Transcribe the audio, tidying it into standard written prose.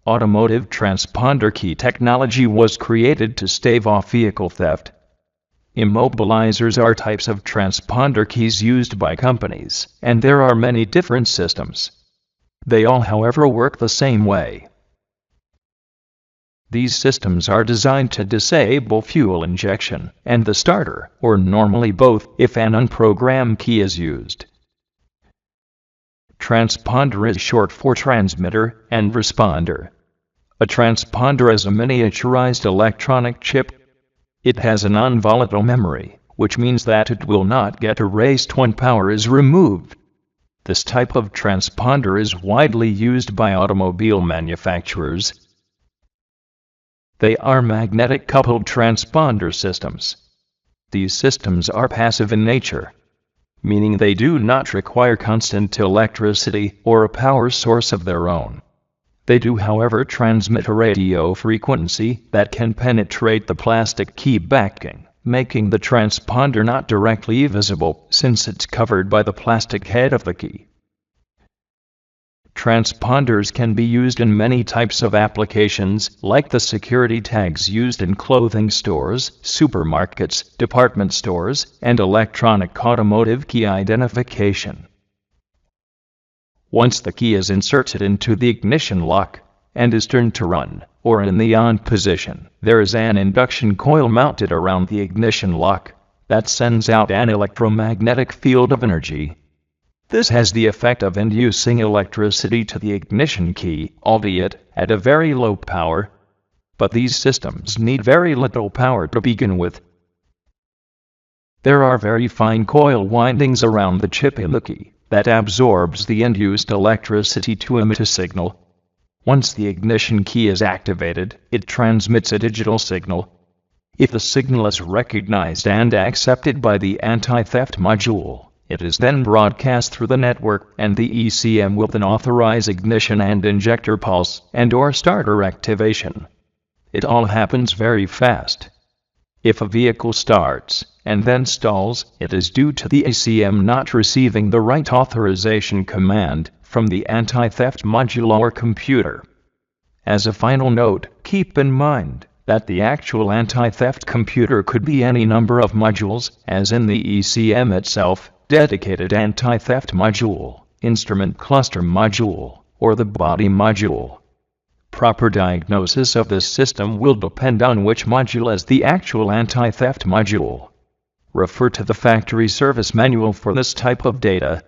Automotive transponder key technology was created to stave off vehicle theft. Immobilizers are types of transponder keys used by companies, and there are many different systems. They all, however, work the same way. These systems are designed to disable fuel injection and the starter, or normally both, if an unprogrammed key is used. Transponder is short for transmitter and responder. A transponder is a miniaturized electronic chip. It has a non-volatile memory, which means that it will not get erased when power is removed. This type of transponder is widely used by automobile manufacturers. They are magnetic coupled transponder systems. These systems are passive in nature, meaning they do not require constant electricity or a power source of their own. They do, however, transmit a radio frequency that can penetrate the plastic key backing, making the transponder not directly visible since it's covered by the plastic head of the key. Transponders can be used in many types of applications, like the security tags used in clothing stores, supermarkets, department stores, and electronic automotive key identification. Once the key is inserted into the ignition lock and is turned to run, or in the on position, there is an induction coil mounted around the ignition lock that sends out an electromagnetic field of energy. This has the effect of inducing electricity to the ignition key, albeit at a very low power. But these systems need very little power to begin with. There are very fine coil windings around the chip in the key that absorbs the induced electricity to emit a signal. Once the ignition key is activated, it transmits a digital signal. If the signal is recognized and accepted by the anti-theft module, it is then broadcast through the network, and the ECM will then authorize ignition and injector pulse and/or starter activation. It all happens very fast. If a vehicle starts and then stalls, it is due to the ECM not receiving the right authorization command from the anti-theft module or computer. As a final note, keep in mind that the actual anti-theft computer could be any number of modules, as in the ECM itself, dedicated anti-theft module, instrument cluster module, or the body module. Proper diagnosis of this system will depend on which module is the actual anti-theft module. Refer to the factory service manual for this type of data.